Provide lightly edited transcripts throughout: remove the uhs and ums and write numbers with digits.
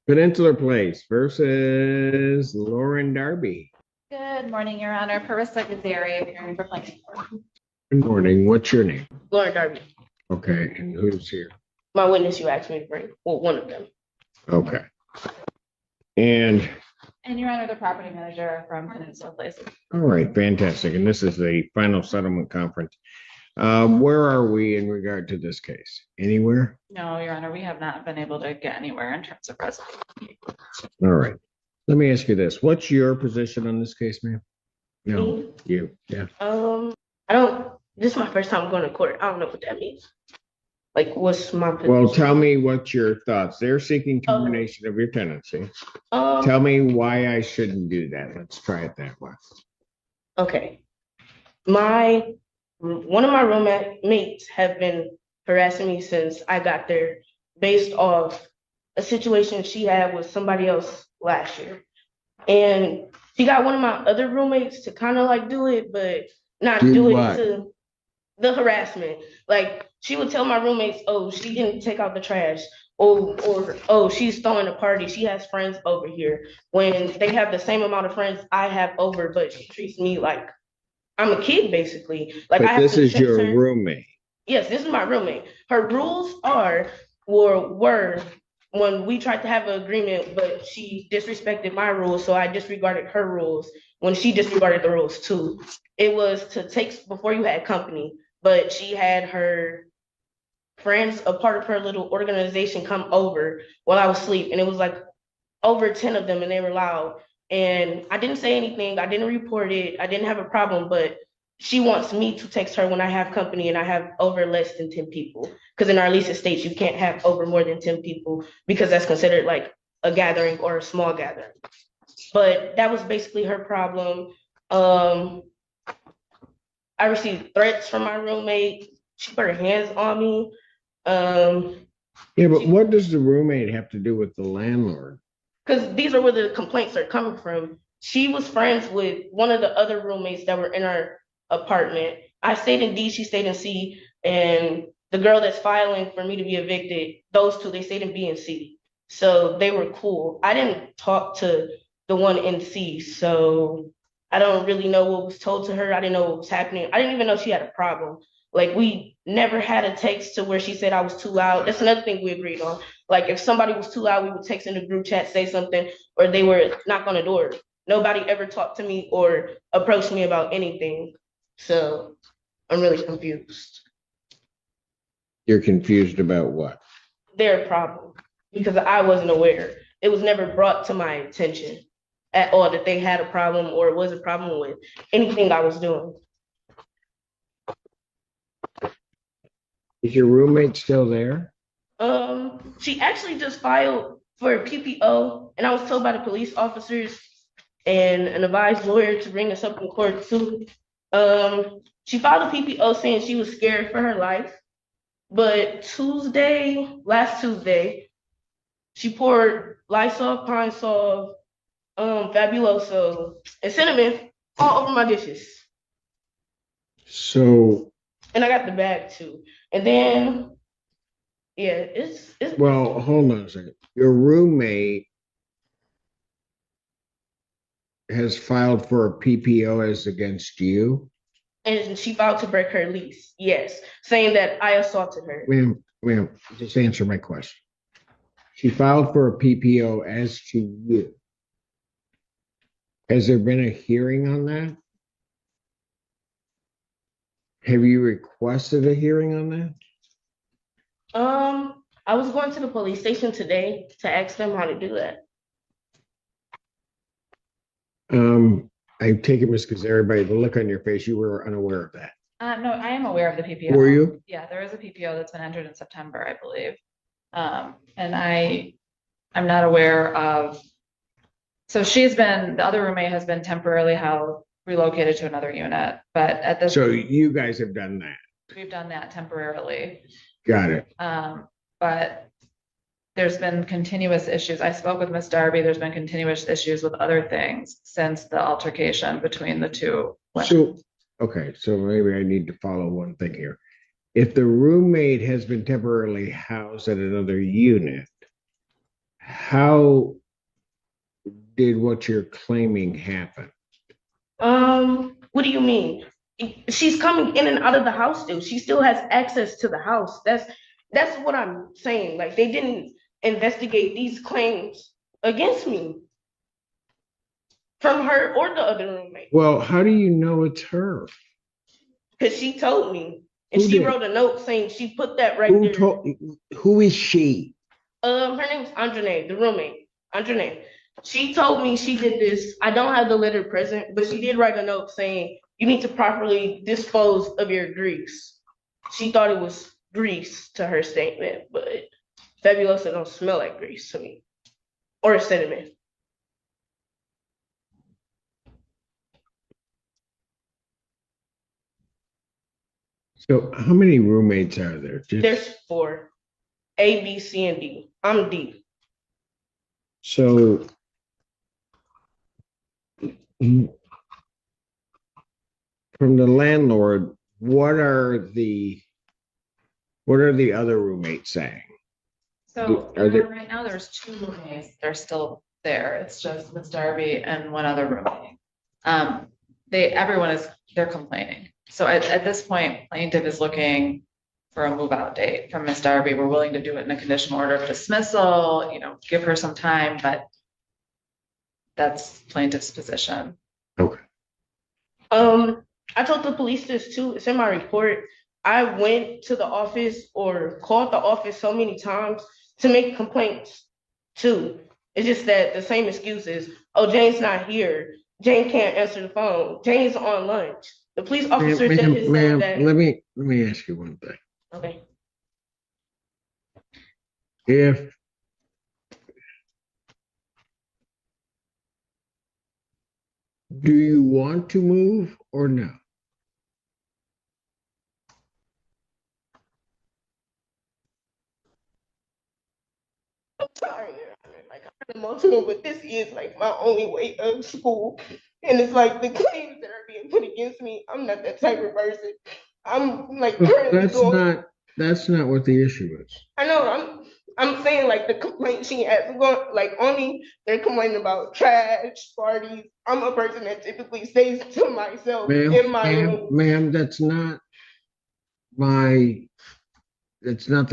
Peninsular Place versus Lauren Darby. Good morning, Your Honor. Parissa Gazari, appearing for plaintiff. Good morning. What's your name? Lauren Darby. Okay, and who's here? My witness you asked me to bring. Well, one of them. Okay. And Your Honor, the property manager from Peninsula Place. all right, fantastic. And this is the final settlement conference. Where are we in regard to this case? Anywhere? No, Your Honor, we have not been able to get anywhere in terms of resolution. All right. Let me ask you this. What's your position on this case, ma'am? No, Me? you. Yeah. I don't. This is my first time going to court. I don't know what that means. Like, what's my position? Well, tell me what's your thoughts. They're seeking termination of your tenancy. Tell me why I shouldn't do that. Let's try it that way. Okay. One of my roommates have been harassing me since I got there based off a situation she had with somebody else last year. And she got one of my other roommates to kind of like do it, but not do it to the harassment. Like, she would tell my roommates, oh, she didn't take out the trash. Or oh, she's throwing a party. She has friends over here. When they have the same amount of friends I have over, but she treats me like I'm a kid, basically. Like, but I have this to is your her. roommate. Yes, this is my roommate. Her rules were when we tried to have an agreement, but she disrespected my rules, so I disregarded her rules when she disregarded the rules too. It was to take before you had company, but she had her friends, a part of her little organization, come over while I was asleep, and it was like over 10 of them, and they were loud. And I didn't say anything. I didn't report it. I didn't have a problem, but she wants me to text her when I have company and I have over less than 10 people. Because in our lease it states you can't have over more than 10 people because that's considered like a gathering or a small gathering. But that was basically her problem. I received threats from my roommate. She put her hands on me. Yeah, but what does the roommate have to do with the landlord? Because these are where the complaints are coming from. She was friends with one of the other roommates that were in our apartment. I stayed in D, she stayed in C, and the girl that's filing for me to be evicted, those two, they stayed in B and C. So they were cool. I didn't talk to the one in C, so I don't really know what was told to her. I didn't know what was happening. I didn't even know she had a problem. Like, we never had a text to where she said I was too loud. That's another thing we agreed on. Like, if somebody was too loud, we would text in the group chat, say something, or they were knock on the door. Nobody ever talked to me or approached me about anything. So I'm really confused. You're confused about what? Their problem, because I wasn't aware. It was never brought to my attention at all that they had a problem or was a problem with anything I was doing. Is your roommate still there? She actually just filed for a PPO, and I was told by the police officers and an advised lawyer to bring us up in court too. She filed a PPO saying she was scared for her life, but last Tuesday, she poured Lysol, Pine Sol, Fabuloso, and cinnamon all over my dishes. So. And I got the bag too. And then, yeah, it's. Well, hold on a second. Your roommate has filed for a PPO as against you? And she filed to break her lease, yes, saying that I assaulted her. Ma'am, just answer my question. She filed for a PPO as to you. Has there been a hearing on that? Have you requested a hearing on that? I was going to the police station today to ask them how to do that. I take it, Ms. Gazari, by the look on your face, you were unaware of that. No, I am aware of the PPO. Were you? Yeah, there is a PPO that's been entered in September, I believe. And I'm not aware of. So the other roommate has been temporarily relocated to another unit, but at this. So you guys have done that. We've done that temporarily. Got it. But there's been continuous issues. I spoke with Ms. Darby. There's been continuous issues with other things since the altercation between the two women. So maybe I need to follow one thing here. If the roommate has been temporarily housed at another unit, how did what you're claiming happen? What do you mean? She's coming in and out of the house still. She still has access to the house. That's what I'm saying. Like they didn't investigate these claims against me from her or the other roommate. Well, how do you know it's her? Because she told me. And Who she did? wrote a note saying she put that right Who there. told? Who is she? Her name's Andrene, the roommate. Andrene. She told me she did this. I don't have the letter present, but she did write a note saying you need to properly dispose of your grease. She thought it was grease to her statement, but Fabulosa don't smell like grease to me. Or cinnamon. So, how many roommates are there? There's 4. A, B, C, and D. I'm D. So, from the landlord, what are the other roommates saying? So Are there- right now there's 2 roommates. They're still there. It's just Miss Darby and one other roommate. They're complaining. So at this point, plaintiff is looking for a move out date from Miss Darby. We're willing to do it in a conditional order of dismissal, give her some time, but that's plaintiff's position. Okay. I told the police this too. It's in my report. I went to the office or called the office so many times to make complaints too. It's just that the same excuse is, oh, Jane's not here. Jane can't answer the phone. Jane's on lunch. The police officer said his Ma'am, that. let me ask you one thing. Okay. If do you want to move or no? I'm sorry. Like I'm emotional, but this is like my only way of school. And it's like the claims that are being put against me. I'm not that type of person. I'm like currently going. That's not what the issue is. I know. I'm saying like the complaint she has going like on me. They're complaining about trash parties. I'm a person that typically stays to myself in my room. Ma'am, that's not the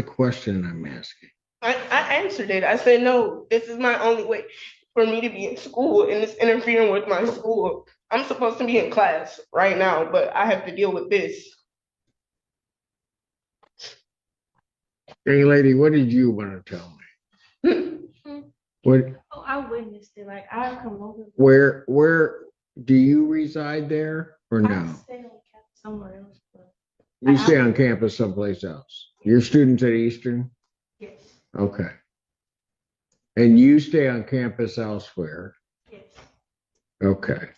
question I'm asking. I answered it. I said no. This is my only way for me to be in school, and it's interfering with my school. I'm supposed to be in class right now, but I have to deal with this. Hey, lady, what did you want to tell me? What? Oh, I witnessed it. Like I come over. Where do you reside there or I no? stay on campus somewhere else. But You stay on campus someplace else. You're students at Eastern? yes, Okay. And you stay on campus elsewhere? yes. Okay.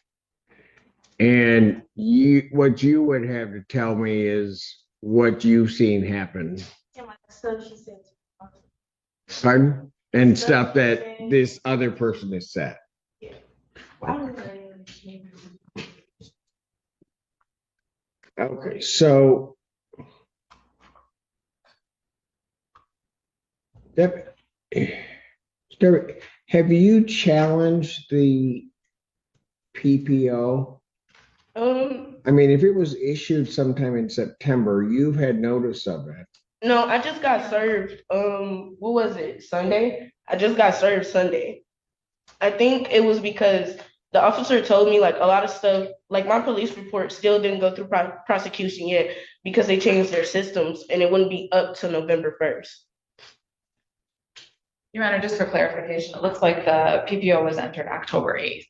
And what you would have to tell me is what you've seen happen. And my stuff, she said. Pardon? And stuff that this other person has said. Yeah. Well, I don't really understand. Okay, so have you challenged the PPO? I mean, if it was issued sometime in September, you've had notice of it. No, I just got served. What was it? Sunday? I just got served Sunday. I think it was because the officer told me like a lot of stuff, like my police report still didn't go through prosecution yet because they changed their systems and it wouldn't be up to November 1st. Your Honor, just for clarification, it looks like the PPO was entered October 8th.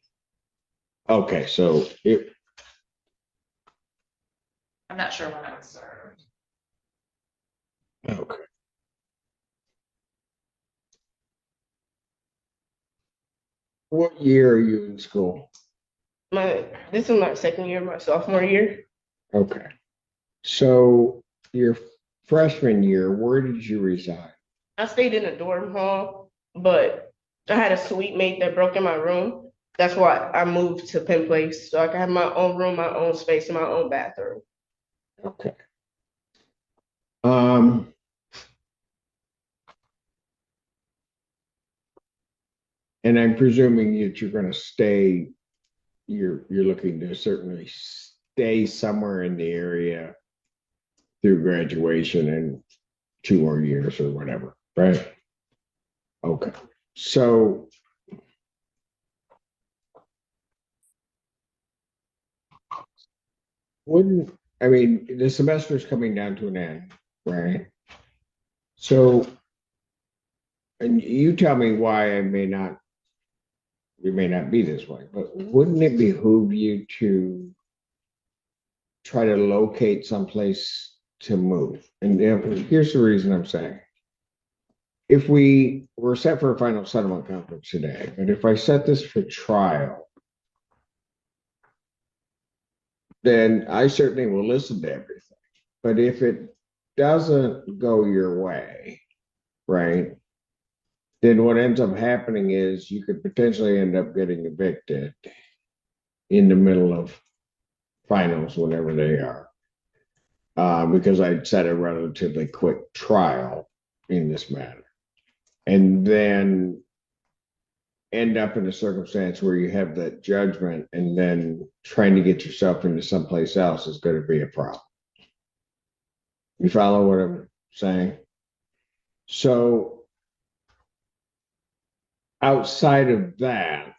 Okay, so I'm not sure when it was served. okay. What year are you in school? This is my second year, my sophomore year. Okay. So your freshman year, where did you reside? I stayed in a dorm hall, but I had a suite mate that broke in my room. That's why I moved to Penn Place, so I can have my own room, my own space, and my own bathroom. Okay. And I'm presuming that you're going to stay, you're looking to certainly stay somewhere in the area through graduation and 2 more years or whatever, right? Okay. So wouldn't, I mean, the semester's coming down to an end, right? So, and you tell me why we may not be this way, but wouldn't it behoove you to try to locate someplace to move? And here's the reason I'm saying. If we were set for a final settlement conference today, but if I set this for trial, then I certainly will listen to everything. But if it doesn't go your way, right, then what ends up happening is you could potentially end up getting evicted in the middle of finals, whenever they are, because I'd set a relatively quick trial in this matter. And then end up in a circumstance where you have that judgment and then trying to get yourself into someplace else is going to be a problem. You follow what I'm saying? So outside of that,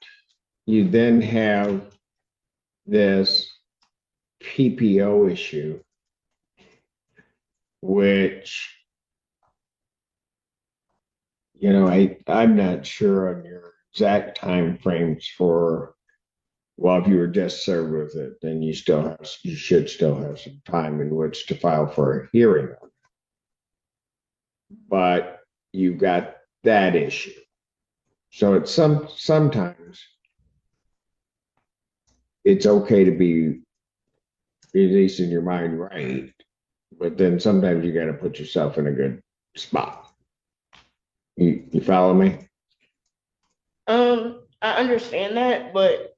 you then have this PPO issue, which, I'm not sure on your exact time frames for, well, if you were just served with it, then you should still have some time in which to file for a hearing on it. But you've got that issue. So it's sometimes it's okay to be, at least in your mind, right. But then sometimes you got to put yourself in a good spot. You follow me? I understand that, but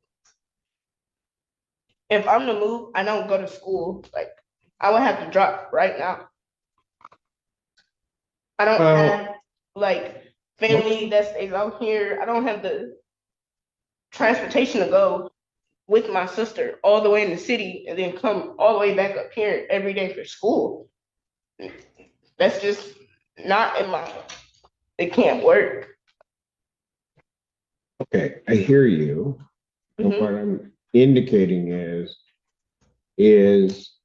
if I'm to move, I don't go to school. Like, I would have to drop right now. I don't have like family that stays out here. I don't have the transportation to go with my sister all the way in the city and then come all the way back up here every day for school. That's just not in my, it can't work. Okay, I hear you. And Mhm. what I'm indicating is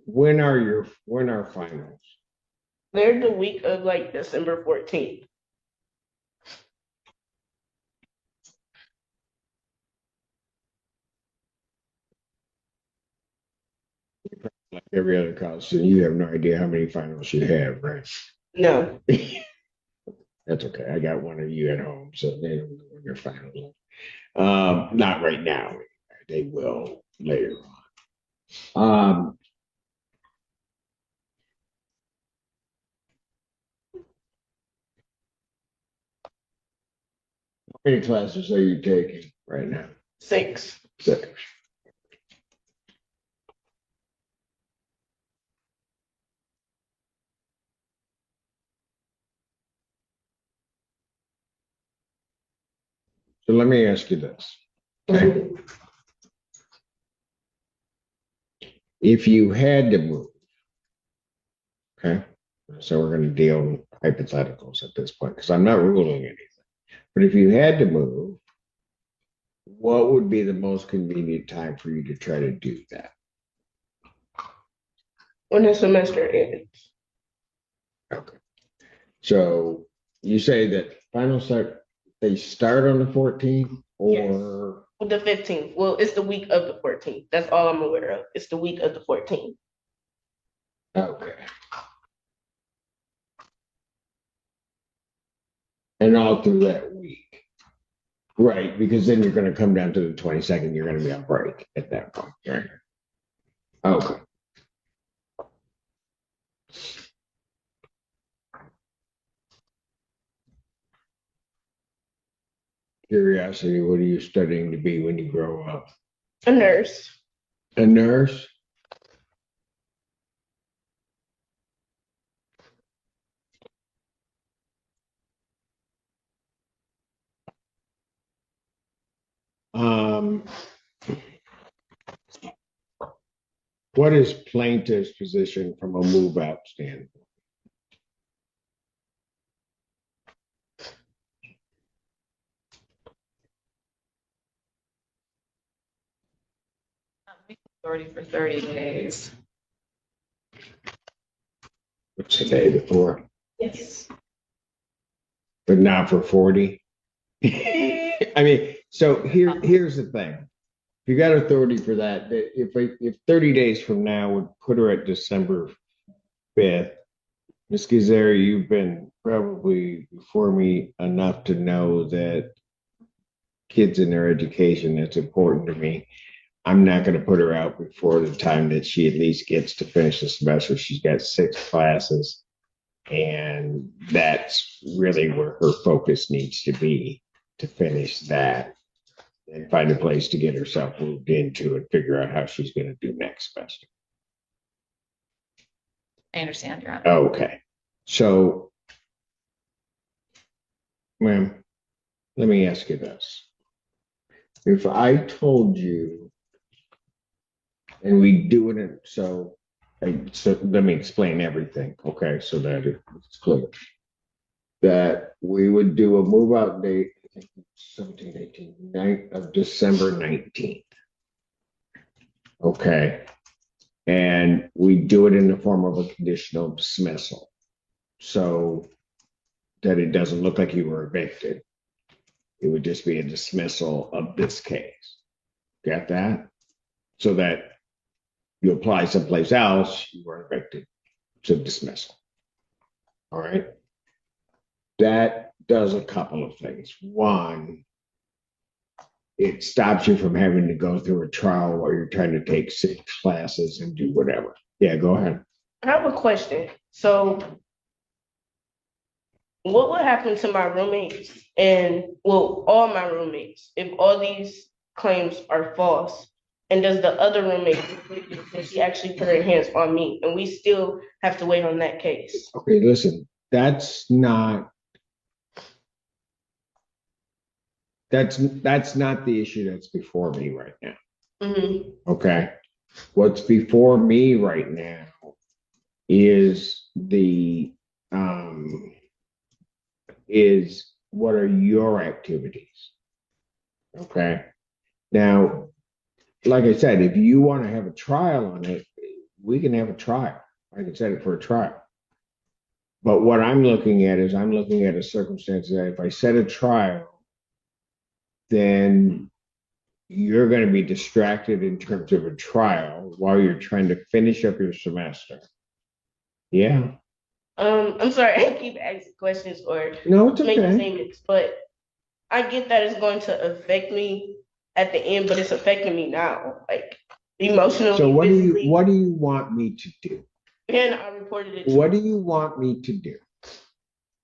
when are finals? They're the week of like December 14th. Like every other college student, you have no idea how many finals you have, right? No. That's okay. I got one of you at home, so they don't know when your finals not right now. They will later on. How many classes are you taking right now? 6. 6. So let me ask you this. Okay. If you had to move, okay, so we're going to deal with hypotheticals at this point because I'm not ruling anything. But if you had to move, what would be the most convenient time for you to try to do that? When the semester ends. Okay. So you say that they start on the 14th or The 15th. Well, it's the week of the 14th. That's all I'm aware of. It's the week of the 14th. okay. And all through that week. Right, because then you're going to come down to the 22nd, you're going to be on break at that point. Right. Okay. Curiosity, what are you studying to be when you grow up? A nurse. A nurse? Um, what is plaintiff's position from a move out standpoint? Authority for 30 days. What's the day before? Yes. But not for 40. I mean, so here's the thing. If you got authority for that, if 30 days from now would put her at December 5th, Ms. Gazeri, you've been probably before me enough to know that kids and their education is important to me. I'm not going to put her out before the time that she at least gets to finish the semester. She's got 6 classes, and that's really where her focus needs to be, to finish that and find a place to get herself moved into and figure out how she's going to do next semester. I understand, Your Honor. Okay. So, ma'am, let me ask you this. If I told you, and we do it, so let me explain everything, okay, so that it's clear. That we would do a move out date, I think 17, 18, 9 of December 19th. Okay. And we do it in the form of a conditional dismissal. So that it doesn't look like you were evicted. It would just be a dismissal of this case. Got that? So that you apply someplace else, you were evicted. It's a dismissal. All right. That does a couple of things. One, it stops you from having to go through a trial while you're trying to take 6 classes and do whatever. Yeah, go ahead. I have a question. So what would happen to my roommates and, well, all my roommates if all these claims are false? And does the other roommate, since she actually put her hands on me, and we still have to wait on that case? Okay, listen, that's not the issue that's before me right now. Mm-hmm. Okay. What's before me right now is is what are your activities? Okay. Now, like I said, if you want to have a trial on it, we can have a trial. I can set it for a trial. But what I'm looking at is I'm looking at a circumstance that if I set a trial, then you're going to be distracted in terms of a trial while you're trying to finish up your semester. Yeah. I'm sorry, I keep asking questions or No, it's making okay. statements, but I get that it's going to affect me at the end, but it's affecting me now, like emotionally, So physically. what do you want me to do? And I reported it. What do you want me to do?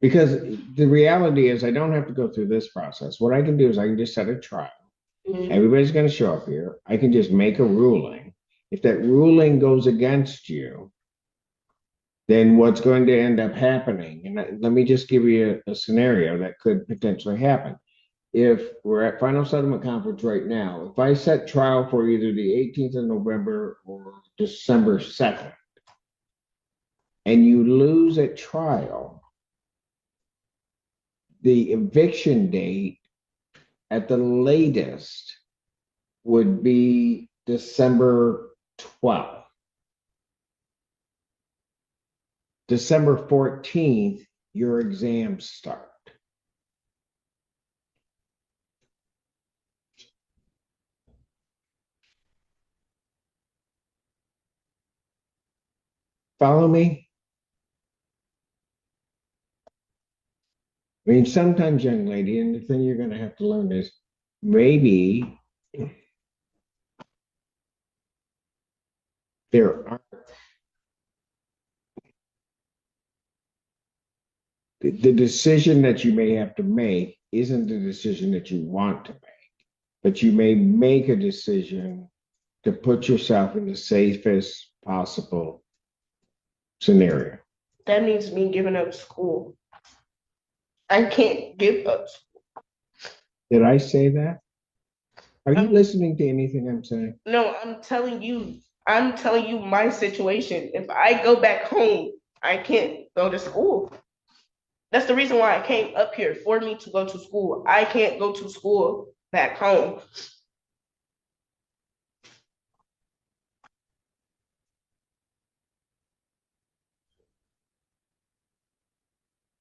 Because the reality is I don't have to go through this process. What I can do is I can just set a trial. Mhm. Everybody's going to show up here. I can just make a ruling. If that ruling goes against you, then what's going to end up happening? And let me just give you a scenario that could potentially happen. If we're at final settlement conference right now, if I set trial for either the 18th of November or December 2nd, and you lose at trial, the eviction date at the latest would be December 12th. December 14th, your exams start. Follow me? I mean, sometimes, young lady, and the thing you're going to have to learn is maybe there are the decision that you may have to make isn't the decision that you want to make, but you may make a decision to put yourself in the safest possible scenario. That means me giving up school. I can't give up. Did I say that? Are you listening to anything I'm saying? No, I'm telling you my situation. If I go back home, I can't go to school. That's the reason why I came up here, for me to go to school. I can't go to school back home.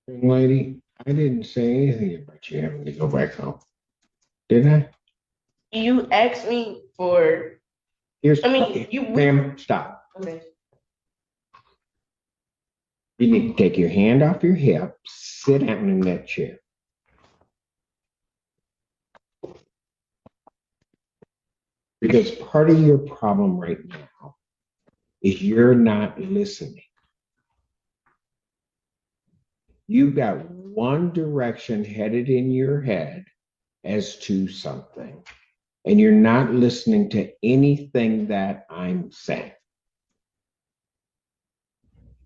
Young lady, I didn't say anything about you having to go back home. Did I? You asked me for, Here's, I mean, okay, you, ma'am, stop. okay. You need to take your hand off your hip, sit down in that chair. Because part of your problem right now is you're not listening. You've got one direction headed in your head as to something, and you're not listening to anything that I'm saying.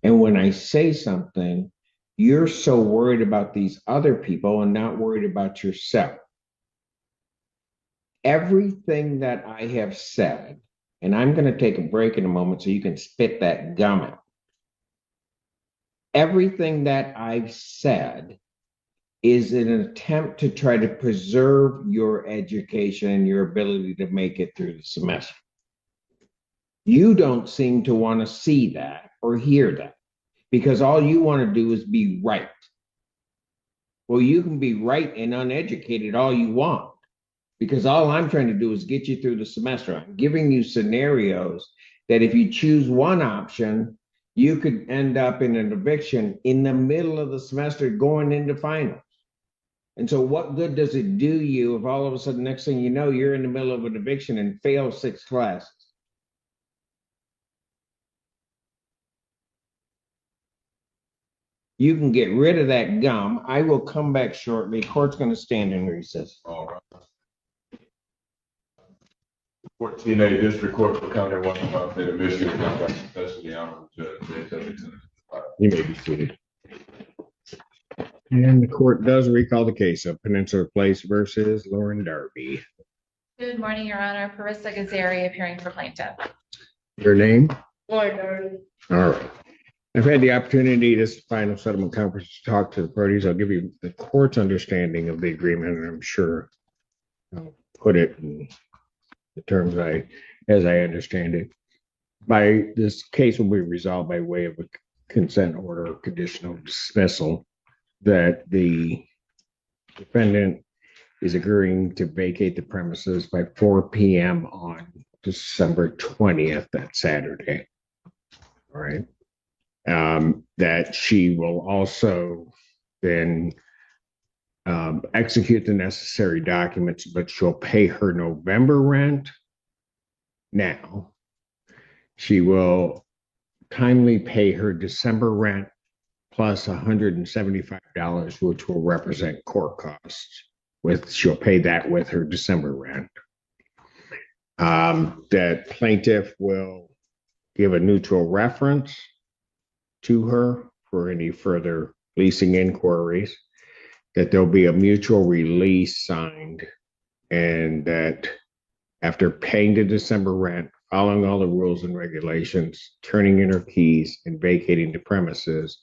And when I say something, you're so worried about these other people and not worried about yourself. Everything that I have said, and I'm going to take a break in a moment so you can spit that gum out. Everything that I've said is an attempt to try to preserve your education and your ability to make it through the semester. You don't seem to want to see that or hear that because all you want to do is be right. Well, you can be right and uneducated all you want because all I'm trying to do is get you through the semester. I'm giving you scenarios that if you choose one option, you could end up in an eviction in the middle of the semester going into finals. And so what good does it do you if all of a sudden, next thing you know, you're in the middle of an eviction and fail 6 classes? You can get rid of that gum. I will come back shortly. Court's going to stand in recess. All right. 14A District Court for County of Washington State of Michigan, now back in custody, Honorable Judge Simpson. You may be seated. And the court does recall the case of Peninsula Place versus Lauren Darby. Good morning, Your Honor. Parissa Gazari appearing for plaintiff. Your name? Lord, darling. All right. I've had the opportunity this final settlement conference to talk to the parties. I'll give you the court's understanding of the agreement, and I'm sure I'll put it in the terms as I understand it. By this case will be resolved by way of a consent order of conditional dismissal that the defendant is agreeing to vacate the premises by 4 p.m. on December 20th, that Saturday. All right. That she will also then execute the necessary documents, but she'll pay her November rent now. She will timely pay her December rent plus $175, which will represent court costs. She'll pay that with her December rent. That plaintiff will give a neutral reference to her for any further leasing inquiries, that there'll be a mutual release signed, and that after paying the December rent, following all the rules and regulations, turning in her keys and vacating the premises,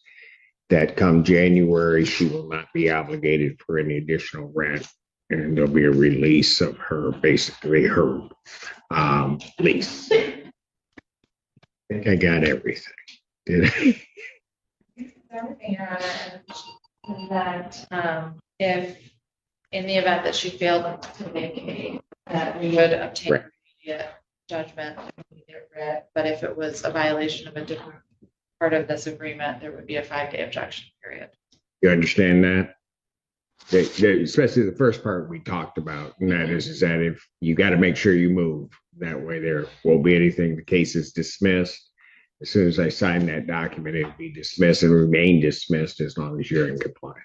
that come January, she will not be obligated for any additional rent, and there'll be a release of her, basically her lease. I think I got everything. Did I? Everything, Your Honor, that if in the event that she failed to vacate, that we would obtain Right. immediate judgment, but if it was a violation of a different part of this agreement, there would be a 5-day objection period. You understand that? Especially the first part we talked about, and that is that if you got to make sure you move, that way there won't be anything. The case is dismissed. As soon as I sign that document, it'll be dismissed and remain dismissed as long as you're in compliance.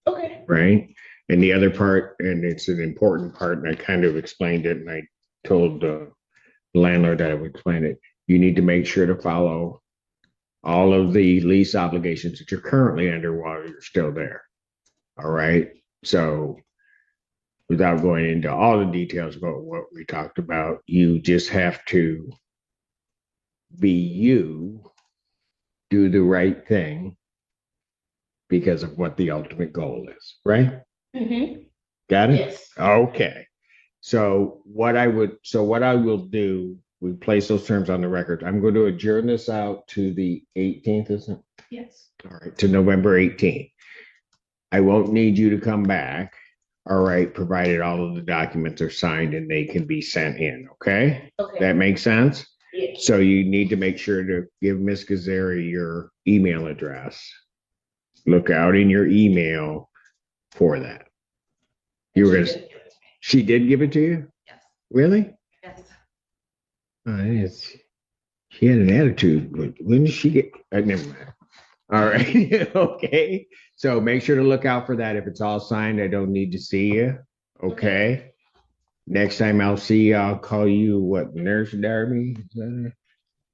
Okay. Right? And the other part, and it's an important part, and I kind of explained it, and I told the landlord that I would explain it. You need to make sure to follow all of the lease obligations that you're currently under while you're still there. All right. So without going into all the details about what we talked about, you just have to be you, do the right thing because of what the ultimate goal is, right? Mm-hmm. Got it? Yes. Okay. So what I will do, we place those terms on the record. I'm going to adjourn this out to the 18th, isn't it? Yes. All right, to November 18th. I won't need you to come back. All right, provided all of the documents are signed and they can be sent in, okay? Okay. That makes sense? Yes. So you need to make sure to give Ms. Kazari your email address. Look out in your email for that. She did give it to you? Yes, Really? yes. She had an attitude. When did she get? Never mind. All right. Okay. So make sure to look out for that. If it's all signed, I don't need to see you. Okay. Next time I'll see you, I'll call you what, Nurse Darby? Is that it?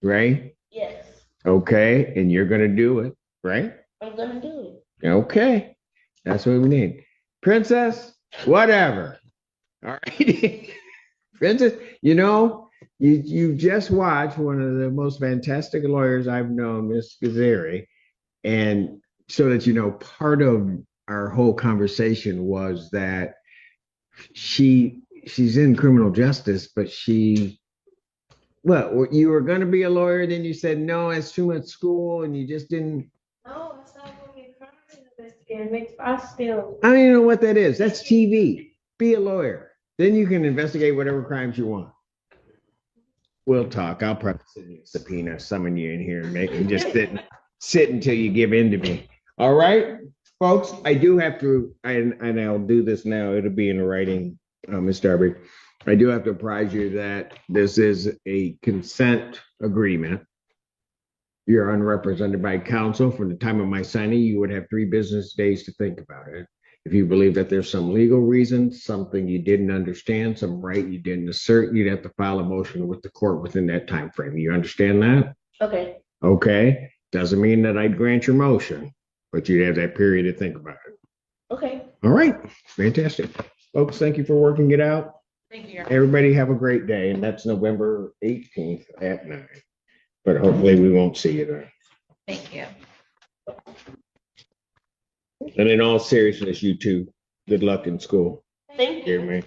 Right? Yes. Okay. And you're going to do it, right? I'm gonna do Okay. That's what we need. Princess, whatever. All right. Princess, you just watched one of the most fantastic lawyers I've known, Miss Gazeri. And so that you know, part of our whole conversation was that she's in criminal justice, but you were going to be a lawyer, then you said no, it's too much school, and you just didn't. No, it's not gonna be crime investigator. Makes I still. I don't even know what that is. That's TV. Be a lawyer. Then you can investigate whatever crimes you want. We'll talk. I'll probably send you a subpoena, summon you in here, and just sit until you give in to me. All right, folks. I do have to, and I'll do this now. It'll be in writing, Ms. Darby. I do have to apprise you that this is a consent agreement. You're unrepresented by counsel. From the time of my signing, you would have 3 business days to think about it. If you believe that there's some legal reason, something you didn't understand, some right you didn't assert, you'd have to file a motion with the court within that time frame. You understand that? it. Okay. Okay. Doesn't mean that I'd grant your motion, but you'd have that period to think about it. Okay. All right. Fantastic. Folks, thank you for working it out. Thank you. Everybody have a great day. And that's November 18th at 9. But hopefully we won't see you there. Thank you. And in all seriousness, you two, good luck in school. Thank Hear you. me?